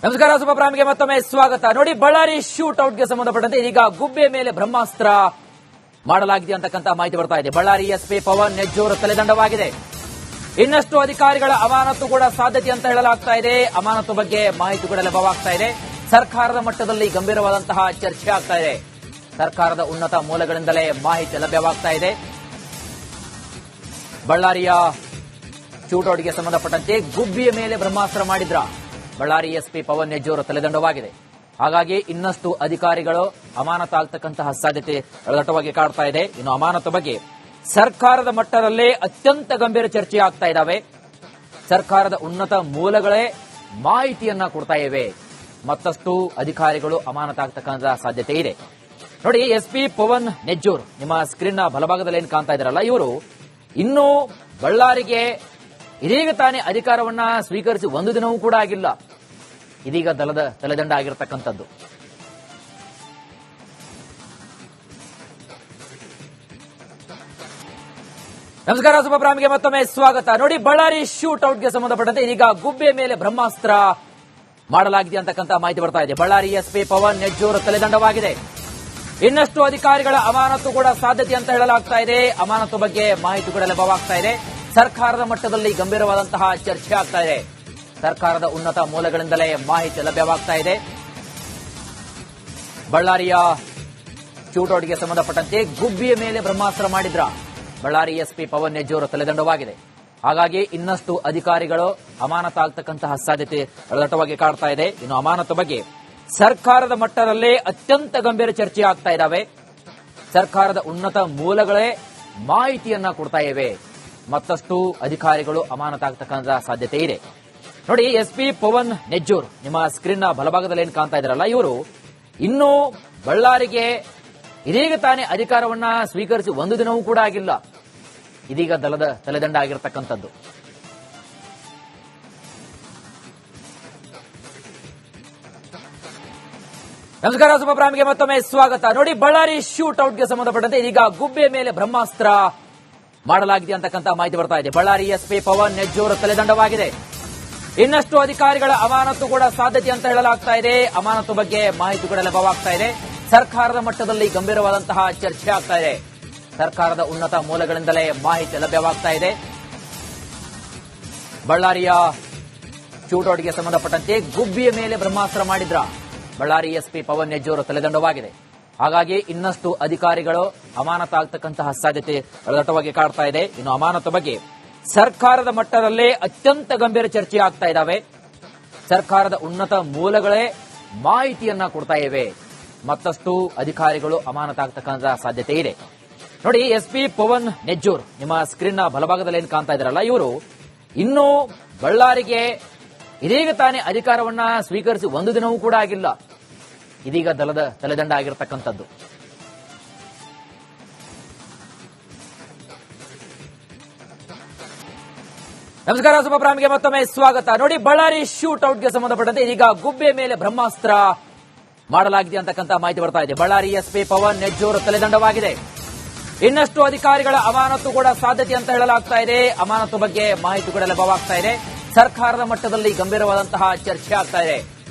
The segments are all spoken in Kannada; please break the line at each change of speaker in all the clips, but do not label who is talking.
ನಮಸ್ಕಾರ ಸೂಪರ್ ಪ್ರೈಮ್ಗೆ ಮತ್ತೊಮ್ಮೆ ಸ್ವಾಗತ. ನೋಡಿ, ಬಳ್ಳಾರಿ ಶೂಟ್ ಔಟ್ಗೆ ಸಂಬಂಧಪಟ್ಟಂತೆ ಇದೀಗ ಗುಬ್ಬೆ ಮೇಲೆ ಬ್ರಹ್ಮಾಸ್ತ್ರ ಮಾಡಲಾಗಿದೆ ಅಂತಕ್ಕಂಥ ಮಾಹಿತಿ ಬರ್ತಾ ಇದೆ. ಬಳ್ಳಾರಿ ಎಸ್ಪಿ ಪವನ್ ನೆಜ್ಜೂರ್ ತಲೆದಂಡವಾಗಿದೆ. ಇನ್ನಷ್ಟು ಅಧಿಕಾರಿಗಳ ಅಮಾನತು ಕೂಡ ಸಾಧ್ಯತೆ ಅಂತ ಹೇಳಲಾಗ್ತಾ ಇದೆ. ಅಮಾನತು ಬಗ್ಗೆ ಮಾಹಿತಿ ಕೂಡ ಲಭ್ಯವಾಗ್ತಾ ಇದೆ. ಸರ್ಕಾರದ ಮಟ್ಟದಲ್ಲಿ ಗಂಭೀರವಾದಂತಹ ಚರ್ಚೆ ಆಗ್ತಾ ಇದೆ. ಸರ್ಕಾರದ ಉನ್ನತ ಮೂಲಗಳಿಂದಲೇ ಮಾಹಿತಿ ಲಭ್ಯವಾಗ್ತಾ ಇದೆ. ಬಳ್ಳಾರಿಯ ಶೂಟೌಟ್ಗೆ ಸಂಬಂಧಪಟ್ಟಂತೆ ಗುಬ್ಬಿಯ ಮೇಲೆ ಬ್ರಹ್ಮಾಸ್ತ್ರ ಮಾಡಿದ್ರ ಬಳ್ಳಾರಿ ಎಸ್ಪಿ ಪವನ್ ನೆಜ್ಜೂರ್ ತಲೆದಂಡವಾಗಿದೆ. ಹಾಗಾಗಿ ಇನ್ನಷ್ಟು ಅಧಿಕಾರಿಗಳು ಅಮಾನತಾಗ್ತಕ್ಕಂತಹ ಸಾಧ್ಯತೆ ದಟ್ಟವಾಗಿ ಕಾಡ್ತಾ ಇದೆ. ಇನ್ನು ಅಮಾನತು ಬಗ್ಗೆ ಸರ್ಕಾರದ ಮಟ್ಟದಲ್ಲೇ ಅತ್ಯಂತ ಗಂಭೀರ ಚರ್ಚೆ ಆಗ್ತಾ ಇದ್ದಾವೆ. ಸರ್ಕಾರದ ಉನ್ನತ ಮೂಲಗಳೇ ಮಾಹಿತಿಯನ್ನ ಕೊಡ್ತಾ ಇವೆ. ಮತ್ತಷ್ಟು ಅಧಿಕಾರಿಗಳು ಅಮಾನತಾಗ್ತಕ್ಕಂತಹ ಸಾಧ್ಯತೆ ಇದೆ. ನೋಡಿ, ಎಸ್ಪಿ ಪವನ್ ನೆಜ್ಜೂರ್ ನಿಮ್ಮ ಸ್ಕ್ರೀನ್ ನ ಬಲಭಾಗದಲ್ಲಿ ಏನು ಕಾಣ್ತಾ ಇದ್ದಾರಲ್ಲ, ಇವರು ಇನ್ನೂ ಬಳ್ಳಾರಿಗೆ ಇದೀಗ ತಾನೇ ಅಧಿಕಾರವನ್ನ ಸ್ವೀಕರಿಸಿ ಒಂದು ದಿನವೂ ಕೂಡ ಆಗಿಲ್ಲ. ಇದೀಗ ದಳದ ತಲೆದಂಡ ಆಗಿರತಕ್ಕಂಥದ್ದು. ನಮಸ್ಕಾರ ಸೂಪರ್ ಪ್ರೈಮ್ಗೆ ಮತ್ತೊಮ್ಮೆ ಸ್ವಾಗತ. ನೋಡಿ, ಬಳ್ಳಾರಿ ಶೂಟ್ ಔಟ್ಗೆ ಸಂಬಂಧಪಟ್ಟಂತೆ ಇದೀಗ ಗುಬ್ಬೆ ಮೇಲೆ ಬ್ರಹ್ಮಾಸ್ತ್ರ ಮಾಡಲಾಗಿದೆ ಅಂತಕ್ಕಂಥ ಮಾಹಿತಿ ಬರ್ತಾ ಇದೆ. ಬಳ್ಳಾರಿ ಎಸ್ಪಿ ಪವನ್ ನೆಜ್ಜೂರ್ ತಲೆದಂಡವಾಗಿದೆ. ಇನ್ನಷ್ಟು ಅಧಿಕಾರಿಗಳ ಅಮಾನತು ಕೂಡ ಸಾಧ್ಯತೆ ಅಂತ ಹೇಳಲಾಗ್ತಾ ಇದೆ. ಅಮಾನತು ಬಗ್ಗೆ ಮಾಹಿತಿ ಕೂಡ ಲಭ್ಯವಾಗ್ತಾ ಇದೆ. ಸರ್ಕಾರದ ಮಟ್ಟದಲ್ಲಿ ಗಂಭೀರವಾದಂತಹ ಚರ್ಚೆ ಆಗ್ತಾ ಇದೆ. ಸರ್ಕಾರದ ಉನ್ನತ ಮೂಲಗಳಿಂದಲೇ ಮಾಹಿತಿ ಲಭ್ಯವಾಗ್ತಾ ಇದೆ. ಬಳ್ಳಾರಿಯ ಶೂಟೌಟ್ಗೆ ಸಂಬಂಧಪಟ್ಟಂತೆ ಗುಬ್ಬಿಯ ಮೇಲೆ ಬ್ರಹ್ಮಾಸ್ತ್ರ ಮಾಡಿದ್ರ ಬಳ್ಳಾರಿ ಎಸ್ಪಿ ಪವನ್ ನೆಜ್ಜೂರ್ ತಲೆದಂಡವಾಗಿದೆ. ಹಾಗಾಗಿ ಇನ್ನಷ್ಟು ಅಧಿಕಾರಿಗಳು ಅಮಾನತಾಗ್ತಕ್ಕಂತಹ ಸಾಧ್ಯತೆ ದಟ್ಟವಾಗಿ ಕಾಡ್ತಾ ಇದೆ. ಇನ್ನು ಅಮಾನತು ಬಗ್ಗೆ ಸರ್ಕಾರದ ಮಟ್ಟದಲ್ಲೇ ಅತ್ಯಂತ ಗಂಭೀರ ಚರ್ಚೆ ಆಗ್ತಾ ಇದ್ದಾವೆ. ಸರ್ಕಾರದ ಉನ್ನತ ಮೂಲಗಳೇ ಮಾಹಿತಿಯನ್ನ ಕೊಡ್ತಾ ಇವೆ. ಮತ್ತಷ್ಟು ಅಧಿಕಾರಿಗಳು ಅಮಾನತಾಗ್ತಕ್ಕಂತಹ ಸಾಧ್ಯತೆ ಇದೆ. ನೋಡಿ, ಎಸ್ಪಿ ಪವನ್ ನೆಜ್ಜೂರ್ ನಿಮ್ಮ ಸ್ಕ್ರೀನ್ ನ ಬಲಭಾಗದಲ್ಲಿ ಏನು ಕಾಣ್ತಾ ಇದ್ದಾರಲ್ಲ, ಇವರು ಇನ್ನೂ ಬಳ್ಳಾರಿಗೆ ಇದೀಗ ತಾನೇ ಅಧಿಕಾರವನ್ನ ಸ್ವೀಕರಿಸಿ ಒಂದು ದಿನವೂ ಕೂಡ ಆಗಿಲ್ಲ. ಇದೀಗ ದಳದ ತಲೆದಂಡ ಆಗಿರತಕ್ಕಂಥದ್ದು. ನಮಸ್ಕಾರ ಸೂಪರ್ ಪ್ರೈಮ್ಗೆ ಮತ್ತೊಮ್ಮೆ ಸ್ವಾಗತ. ನೋಡಿ, ಬಳ್ಳಾರಿ ಶೂಟ್ ಔಟ್ಗೆ ಸಂಬಂಧಪಟ್ಟಂತೆ ಇದೀಗ ಗುಬ್ಬೆ ಮೇಲೆ ಬ್ರಹ್ಮಾಸ್ತ್ರ ಮಾಡಲಾಗಿದೆ ಅಂತಕ್ಕಂಥ ಮಾಹಿತಿ ಬರ್ತಾ ಇದೆ. ಬಳ್ಳಾರಿ ಎಸ್ಪಿ ಪವನ್ ನೆಜ್ಜೂರ್ ತಲೆದಂಡವಾಗಿದೆ. ಇನ್ನಷ್ಟು ಅಧಿಕಾರಿಗಳ ಅಮಾನತು ಕೂಡ ಸಾಧ್ಯತೆ ಅಂತ ಹೇಳಲಾಗ್ತಾ ಇದೆ. ಅಮಾನತು ಬಗ್ಗೆ ಮಾಹಿತಿ ಕೂಡ ಲಭ್ಯವಾಗ್ತಾ ಇದೆ. ಸರ್ಕಾರದ ಮಟ್ಟದಲ್ಲಿ ಗಂಭೀರವಾದಂತಹ ಚರ್ಚೆ ಆಗ್ತಾ ಇದೆ. ಸರ್ಕಾರದ ಉನ್ನತ ಮೂಲಗಳಿಂದಲೇ ಮಾಹಿತಿ ಲಭ್ಯವಾಗ್ತಾ ಇದೆ. ಬಳ್ಳಾರಿಯ ಶೂಟೌಟ್ಗೆ ಸಂಬಂಧಪಟ್ಟಂತೆ ಗುಬ್ಬಿಯ ಮೇಲೆ ಬ್ರಹ್ಮಾಸ್ತ್ರ ಮಾಡಿದ್ರ ಬಳ್ಳಾರಿ ಎಸ್ಪಿ ಪವನ್ ನೆಜ್ಜೂರ್ ತಲೆದಂಡವಾಗಿದೆ. ಹಾಗಾಗಿ ಇನ್ನಷ್ಟು ಅಧಿಕಾರಿಗಳು ಅಮಾನತಾಗ್ತಕ್ಕಂತಹ ಸಾಧ್ಯತೆ ದಟ್ಟವಾಗಿ ಕಾಡ್ತಾ ಇದೆ. ಇನ್ನು ಅಮಾನತು ಬಗ್ಗೆ ಸರ್ಕಾರದ ಮಟ್ಟದಲ್ಲೇ ಅತ್ಯಂತ ಗಂಭೀರ ಚರ್ಚೆ ಆಗ್ತಾ ಇದ್ದಾವೆ. ಸರ್ಕಾರದ ಉನ್ನತ ಮೂಲಗಳೇ ಮಾಹಿತಿಯನ್ನ ಕೊಡ್ತಾ ಇವೆ. ಮತ್ತಷ್ಟು ಅಧಿಕಾರಿಗಳು ಅಮಾನತಾಗ್ತಕ್ಕಂತಹ ಸಾಧ್ಯತೆ ಇದೆ. ನೋಡಿ, ಎಸ್ಪಿ ಪವನ್ ನೆಜ್ಜೂರ್ ನಿಮ್ಮ ಸ್ಕ್ರೀನ್ ನ ಬಲಭಾಗದಲ್ಲಿ ಏನು ಕಾಣ್ತಾ ಇದ್ದಾರಲ್ಲ, ಇವರು ಇನ್ನೂ ಬಳ್ಳಾರಿಗೆ ಇದೀಗ ತಾನೇ ಅಧಿಕಾರವನ್ನ ಸ್ವೀಕರಿಸಿ ಒಂದು ದಿನವೂ ಕೂಡ ಆಗಿಲ್ಲ. ಇದೀಗ ದಳದ ತಲೆದಂಡ ಆಗಿರತಕ್ಕಂಥದ್ದು. ನಮಸ್ಕಾರ ಸೂಪರ್ ಪ್ರೈಮ್ಗೆ ಮತ್ತೊಮ್ಮೆ ಸ್ವಾಗತ. ನೋಡಿ, ಬಳ್ಳಾರಿ ಶೂಟ್ ಔಟ್ಗೆ ಸಂಬಂಧಪಟ್ಟಂತೆ ಇದೀಗ ಗುಬ್ಬೆ ಮೇಲೆ ಬ್ರಹ್ಮಾಸ್ತ್ರ ಮಾಡಲಾಗಿದೆ ಅಂತಕ್ಕಂಥ ಮಾಹಿತಿ ಬರ್ತಾ ಇದೆ. ಬಳ್ಳಾರಿ ಎಸ್ಪಿ ಪವನ್ ನೆಜ್ಜೂರ್ ತಲೆದಂಡವಾಗಿದೆ. ಇನ್ನಷ್ಟು ಅಧಿಕಾರಿಗಳ ಅಮಾನತು ಕೂಡ ಸಾಧ್ಯತೆ ಅಂತ ಹೇಳಲಾಗ್ತಾ ಇದೆ. ಅಮಾನತು ಬಗ್ಗೆ ಮಾಹಿತಿ ಕೂಡ ಲಭ್ಯವಾಗ್ತಾ ಇದೆ. ಸರ್ಕಾರದ ಮಟ್ಟದಲ್ಲಿ ಗಂಭೀರವಾದಂತಹ ಚರ್ಚೆ ಆಗ್ತಾ ಇದೆ.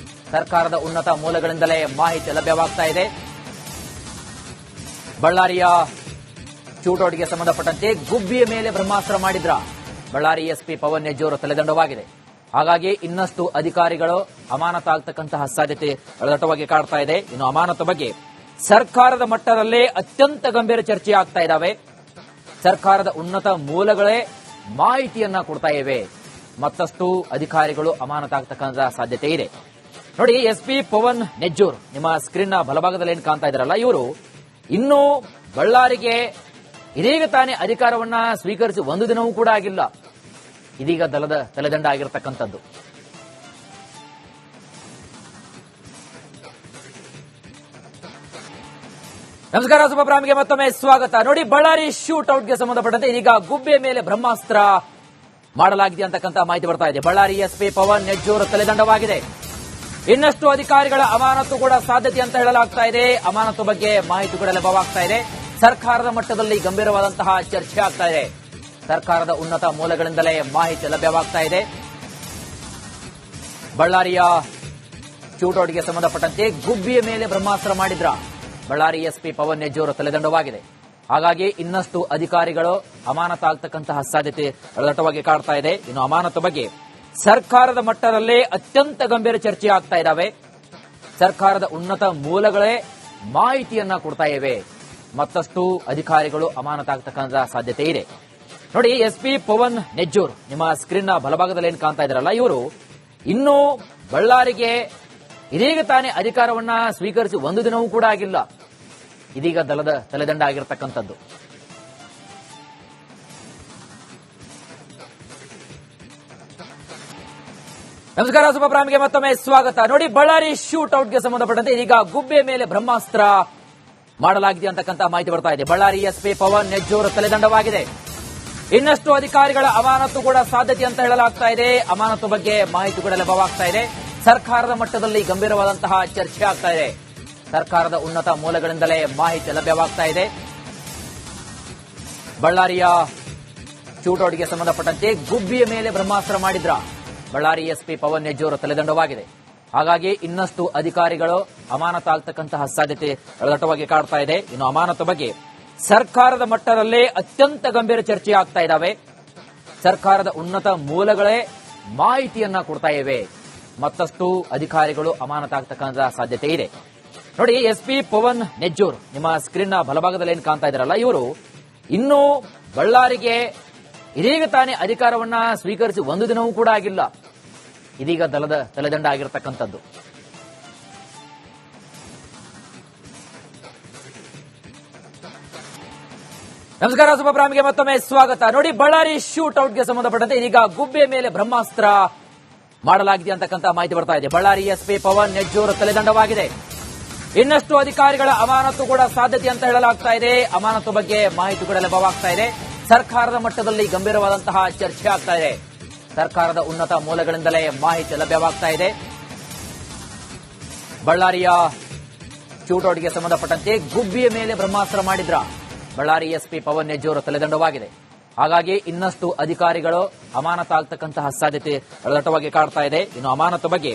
ಸರ್ಕಾರದ ಉನ್ನತ ಮೂಲಗಳಿಂದಲೇ ಮಾಹಿತಿ ಲಭ್ಯವಾಗ್ತಾ ಇದೆ. ಬಳ್ಳಾರಿಯ ಶೂಟೌಟ್ಗೆ ಸಂಬಂಧಪಟ್ಟಂತೆ ಗುಬ್ಬಿಯ ಮೇಲೆ ಬ್ರಹ್ಮಾಸ್ತ್ರ ಮಾಡಿದ್ರ ಬಳ್ಳಾರಿ ಎಸ್ಪಿ ಪವನ್ ನೆಜ್ಜೂರ್ ತಲೆದಂಡವಾಗಿದೆ. ಹಾಗಾಗಿ ಇನ್ನಷ್ಟು ಅಧಿಕಾರಿಗಳು ಅಮಾನತಾಗ್ತಕ್ಕಂತಹ ಸಾಧ್ಯತೆ ದಟ್ಟವಾಗಿ ಕಾಡ್ತಾ ಇದೆ. ಇನ್ನು ಅಮಾನತು ಬಗ್ಗೆ ಸರ್ಕಾರದ ಮಟ್ಟದಲ್ಲೇ ಅತ್ಯಂತ ಗಂಭೀರ ಚರ್ಚೆ ಆಗ್ತಾ ಇದ್ದಾವೆ. ಸರ್ಕಾರದ ಉನ್ನತ ಮೂಲಗಳೇ ಮಾಹಿತಿಯನ್ನ ಕೊಡ್ತಾ ಇವೆ. ಮತ್ತಷ್ಟು ಅಧಿಕಾರಿಗಳು ಅಮಾನತಾಗ್ತಕ್ಕಂತಹ ಸಾಧ್ಯತೆ ಇದೆ. ನೋಡಿ, ಎಸ್ಪಿ ಪವನ್ ನೆಜ್ಜೂರ್ ನಿಮ್ಮ ಸ್ಕ್ರೀನ್ ನ ಬಲಭಾಗದಲ್ಲಿ ಏನು ಕಾಣ್ತಾ ಇದ್ದಾರಲ್ಲ, ಇವರು ಇನ್ನೂ ಬಳ್ಳಾರಿಗೆ ಇದೀಗ ತಾನೇ ಅಧಿಕಾರವನ್ನ ಸ್ವೀಕರಿಸಿ ಒಂದು ದಿನವೂ ಕೂಡ ಆಗಿಲ್ಲ. ಇದೀಗ ದಳದ ತಲೆದಂಡ ಆಗಿರತಕ್ಕಂಥದ್ದು. ನಮಸ್ಕಾರ ಸೂಪರ್ ಪ್ರೈಮ್ಗೆ ಮತ್ತೊಮ್ಮೆ ಸ್ವಾಗತ. ನೋಡಿ, ಬಳ್ಳಾರಿ ಶೂಟ್ ಔಟ್ಗೆ ಸಂಬಂಧಪಟ್ಟಂತೆ ಇದೀಗ ಗುಬ್ಬೆ ಮೇಲೆ ಬ್ರಹ್ಮಾಸ್ತ್ರ ಮಾಡಲಾಗಿದೆ ಅಂತಕ್ಕಂಥ ಮಾಹಿತಿ ಬರ್ತಾ ಇದೆ. ಬಳ್ಳಾರಿ ಎಸ್ಪಿ ಪವನ್ ನೆಜ್ಜೂರ್ ತಲೆದಂಡವಾಗಿದೆ. ಇನ್ನಷ್ಟು ಅಧಿಕಾರಿಗಳ ಅಮಾನತು ಕೂಡ ಸಾಧ್ಯತೆ ಅಂತ ಹೇಳಲಾಗ್ತಾ ಇದೆ. ಅಮಾನತು ಬಗ್ಗೆ ಮಾಹಿತಿ ಕೂಡ ಲಭ್ಯವಾಗ್ತಾ ಇದೆ. ಸರ್ಕಾರದ ಮಟ್ಟದಲ್ಲಿ ಗಂಭೀರವಾದಂತಹ ಚರ್ಚೆ ಆಗ್ತಾ ಇದೆ. ಸರ್ಕಾರದ ಉನ್ನತ ಮೂಲಗಳಿಂದಲೇ ಮಾಹಿತಿ ಲಭ್ಯವಾಗ್ತಾ ಇದೆ. ಬಳ್ಳಾರಿಯ ಶೂಟೌಟ್ಗೆ ಸಂಬಂಧಪಟ್ಟಂತೆ ಗುಬ್ಬಿಯ ಮೇಲೆ ಬ್ರಹ್ಮಾಸ್ತ್ರ ಮಾಡಿದ್ರ ಬಳ್ಳಾರಿ ಎಸ್ಪಿ ಪವನ್ ನೆಜ್ಜೂರ್ ತಲೆದಂಡವಾಗಿದೆ. ಹಾಗಾಗಿ ಇನ್ನಷ್ಟು ಅಧಿಕಾರಿಗಳು ಅಮಾನತಾಗ್ತಕ್ಕಂತಹ ಸಾಧ್ಯತೆ ದಟ್ಟವಾಗಿ ಕಾಡ್ತಾ ಇದೆ. ಇನ್ನು ಅಮಾನತು ಬಗ್ಗೆ ಸರ್ಕಾರದ ಮಟ್ಟದಲ್ಲೇ ಅತ್ಯಂತ ಗಂಭೀರ ಚರ್ಚೆ ಆಗ್ತಾ ಇದ್ದಾವೆ. ಸರ್ಕಾರದ ಉನ್ನತ ಮೂಲಗಳೇ ಮಾಹಿತಿಯನ್ನ ಕೊಡ್ತಾ ಇವೆ. ಮತ್ತಷ್ಟು ಅಧಿಕಾರಿಗಳು ಅಮಾನತಾಗ್ತಕ್ಕಂತಹ ಸಾಧ್ಯತೆ ಇದೆ. ನೋಡಿ, ಎಸ್ಪಿ ಪವನ್ ನೆಜ್ಜೂರ್ ನಿಮ್ಮ ಸ್ಕ್ರೀನ್ ಬಲಭಾಗದಲ್ಲಿ ಏನು ಕಾಣ್ತಾ ಇದ್ದಾರಲ್ಲ, ಇವರು ಇನ್ನೂ ಬಳ್ಳಾರಿಗೆ ಇದೀಗ ತಾನೇ ಅಧಿಕಾರವನ್ನ ಸ್ವೀಕರಿಸಿ ಒಂದು ದಿನವೂ ಕೂಡ ಆಗಿಲ್ಲ. ಇದೀಗ ದಳದ ತಲೆದಂಡ ಆಗಿರತಕ್ಕಂಥದ್ದು. ನಮಸ್ಕಾರ, ಸುಪ್ರಾಮ್ಗೆ ಮತ್ತೊಮ್ಮೆ ಸ್ವಾಗತ. ನೋಡಿ, ಬಳ್ಳಾರಿ ಶೂಟೌಟ್ಗೆ ಸಂಬಂಧಪಟ್ಟಂತೆ ಇದೀಗ ಗುಬ್ಬಿಯ ಮೇಲೆ ಬ್ರಹ್ಮಾಸ್ತ್ರ ಮಾಡಲಾಗಿದೆ ಅಂತಕ್ಕಂಥ ಮಾಹಿತಿ ಬರ್ತಾ ಇದೆ. ಬಳ್ಳಾರಿ ಎಸ್ಪಿ ಪವನ್ ನೆಜ್ಜೂರ್ ತಲೆದಂಡವಾಗಿದೆ. ಇನ್ನಷ್ಟು ಅಧಿಕಾರಿಗಳ ಅಮಾನತು ಕೂಡ ಸಾಧ್ಯತೆ ಅಂತ ಹೇಳಲಾಗ್ತಾ ಇದೆ. ಅಮಾನತು ಬಗ್ಗೆ ಮಾಹಿತಿ ಕೂಡ ಲಭ್ಯವಾಗ್ತಾ ಇದೆ. ಸರ್ಕಾರದ ಮಟ್ಟದಲ್ಲಿ ಗಂಭೀರವಾದಂತಹ ಚರ್ಚೆ ಆಗ್ತಾ ಇದೆ. ಸರ್ಕಾರದ ಉನ್ನತ ಮೂಲಗಳಿಂದಲೇ ಮಾಹಿತಿ ಲಭ್ಯವಾಗ್ತಾ ಇದೆ. ಬಳ್ಳಾರಿಯ ಶೂಟೌಟ್ಗೆ ಸಂಬಂಧಪಟ್ಟಂತೆ ಗುಬ್ಬಿಯ ಮೇಲೆ ಬ್ರಹ್ಮಾಸ್ತ್ರ ಮಾಡಿದ್ರ ಬಳ್ಳಾರಿ ಎಸ್ಪಿ ಪವನ್ ನೆಜ್ಜೂರ್ ತಲೆದಂಡವಾಗಿದೆ. ಹಾಗಾಗಿ ಇನ್ನಷ್ಟು ಅಧಿಕಾರಿಗಳು ಅಮಾನತಾಗ್ತಕ್ಕಂತಹ ಸಾಧ್ಯತೆ ದಟ್ಟವಾಗಿ ಕಾಡ್ತಾ ಇದೆ. ಇನ್ನು ಅಮಾನತು ಬಗ್ಗೆ ಸರ್ಕಾರದ ಮಟ್ಟದಲ್ಲೇ ಅತ್ಯಂತ ಗಂಭೀರ ಚರ್ಚೆ ಆಗ್ತಾ ಇದ್ದಾವೆ. ಸರ್ಕಾರದ ಉನ್ನತ ಮೂಲಗಳೇ ಮಾಹಿತಿಯನ್ನ ಕೊಡ್ತಾ ಇವೆ. ಮತ್ತಷ್ಟು ಅಧಿಕಾರಿಗಳು ಅಮಾನತಾಗ್ತಕ್ಕಂತಹ ಸಾಧ್ಯತೆ ಇದೆ. ನೋಡಿ, ಎಸ್ಪಿ ಪವನ್ ನೆಜ್ಜೂರ್ ನಿಮ್ಮ ಸ್ಕ್ರೀನ್ ಬಲಭಾಗದಲ್ಲಿ ಏನು ಕಾಣ್ತಾ ಇದ್ದಾರಲ್ಲ, ಇವರು ಇನ್ನೂ ಬಳ್ಳಾರಿಗೆ ಇದೀಗ ತಾನೇ ಅಧಿಕಾರವನ್ನ ಸ್ವೀಕರಿಸಿ ಒಂದು ದಿನವೂ ಕೂಡ ಆಗಿಲ್ಲ. ಇದೀಗ ದಳದ ತಲೆದಂಡ ಆಗಿರತಕ್ಕಂಥದ್ದು. ನಮಸ್ಕಾರ, ಸುಪ್ರಾಮ್ಗೆ ಮತ್ತೊಮ್ಮೆ ಸ್ವಾಗತ. ನೋಡಿ, ಬಳ್ಳಾರಿ ಶೂಟೌಟ್ಗೆ ಸಂಬಂಧಪಟ್ಟಂತೆ ಇದೀಗ ಗುಬ್ಬಿಯ ಮೇಲೆ ಬ್ರಹ್ಮಾಸ್ತ್ರ ಮಾಡಲಾಗಿದೆ ಅಂತಕ್ಕಂಥ ಮಾಹಿತಿ ಬರ್ತಾ ಇದೆ. ಬಳ್ಳಾರಿ ಎಸ್ಪಿ ಪವನ್ ನೆಜ್ಜೂರ್ ತಲೆದಂಡವಾಗಿದೆ. ಇನ್ನಷ್ಟು ಅಧಿಕಾರಿಗಳ ಅಮಾನತು ಕೂಡ ಸಾಧ್ಯತೆ ಅಂತ ಹೇಳಲಾಗ್ತಾ ಇದೆ. ಅಮಾನತು ಬಗ್ಗೆ ಮಾಹಿತಿ ಕೂಡ ಲಭ್ಯವಾಗ್ತಾ ಇದೆ. ಸರ್ಕಾರದ ಮಟ್ಟದಲ್ಲಿ ಗಂಭೀರವಾದಂತಹ ಚರ್ಚೆ ಆಗ್ತಾ ಇದೆ. ಸರ್ಕಾರದ ಉನ್ನತ ಮೂಲಗಳಿಂದಲೇ ಮಾಹಿತಿ ಲಭ್ಯವಾಗ್ತಾ ಇದೆ. ಬಳ್ಳಾರಿಯ ಶೂಟೌಟ್ಗೆ ಸಂಬಂಧಪಟ್ಟಂತೆ ಗುಬ್ಬಿಯ ಮೇಲೆ ಬ್ರಹ್ಮಾಸ್ತ್ರ ಮಾಡಿದ್ರ ಬಳ್ಳಾರಿ ಎಸ್ಪಿ ಪವನ್ ನೆಜ್ಜೂರ್ ತಲೆದಂಡವಾಗಿದೆ. ಹಾಗಾಗಿ ಇನ್ನಷ್ಟು ಅಧಿಕಾರಿಗಳು ಅಮಾನತಾಗ್ತಕ್ಕಂತಹ ಸಾಧ್ಯತೆ ದಟ್ಟವಾಗಿ ಕಾಡ್ತಾ ಇದೆ. ಇನ್ನು ಅಮಾನತು ಬಗ್ಗೆ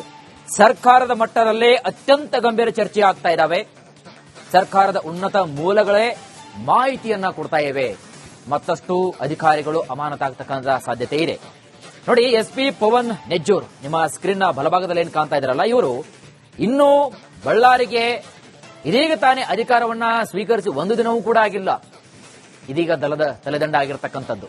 ಸರ್ಕಾರದ ಮಟ್ಟದಲ್ಲೇ ಅತ್ಯಂತ ಗಂಭೀರ ಚರ್ಚೆ ಆಗ್ತಾ ಇದ್ದಾವೆ. ಸರ್ಕಾರದ ಉನ್ನತ ಮೂಲಗಳೇ ಮಾಹಿತಿಯನ್ನ ಕೊಡ್ತಾ ಇವೆ. ಮತ್ತಷ್ಟು ಅಧಿಕಾರಿಗಳು ಅಮಾನತಾಗ್ತಕ್ಕಂತಹ ಸಾಧ್ಯತೆ ಇದೆ. ನೋಡಿ, ಎಸ್ಪಿ ಪವನ್ ನೆಜ್ಜೂರ್ ನಿಮ್ಮ ಸ್ಕ್ರೀನ್ ಬಲಭಾಗದಲ್ಲಿ ಏನು ಕಾಣ್ತಾ ಇದ್ದಾರಲ್ಲ, ಇವರು ಇನ್ನೂ ಬಳ್ಳಾರಿಗೆ ಇದೀಗ ತಾನೇ ಅಧಿಕಾರವನ್ನ ಸ್ವೀಕರಿಸಿ ಒಂದು ದಿನವೂ ಕೂಡ ಆಗಿಲ್ಲ. ಇದೀಗ ದಳದ ತಲೆದಂಡ ಆಗಿರತಕ್ಕಂಥದ್ದು.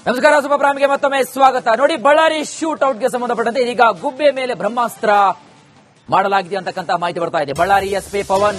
ನಮಸ್ಕಾರ, ಸುಪ್ರಾಮ್ಗೆ ಮತ್ತೊಮ್ಮೆ ಸ್ವಾಗತ. ನೋಡಿ, ಬಳ್ಳಾರಿ ಶೂಟೌಟ್ಗೆ ಸಂಬಂಧಪಟ್ಟಂತೆ ಇದೀಗ ಗುಬ್ಬಿಯ ಮೇಲೆ ಬ್ರಹ್ಮಾಸ್ತ್ರ ಮಾಡಲಾಗಿದೆ ಅಂತಕ್ಕಂಥ ಮಾಹಿತಿ ಬರ್ತಾ ಇದೆ. ಬಳ್ಳಾರಿ ಎಸ್ಪಿ ಪವನ್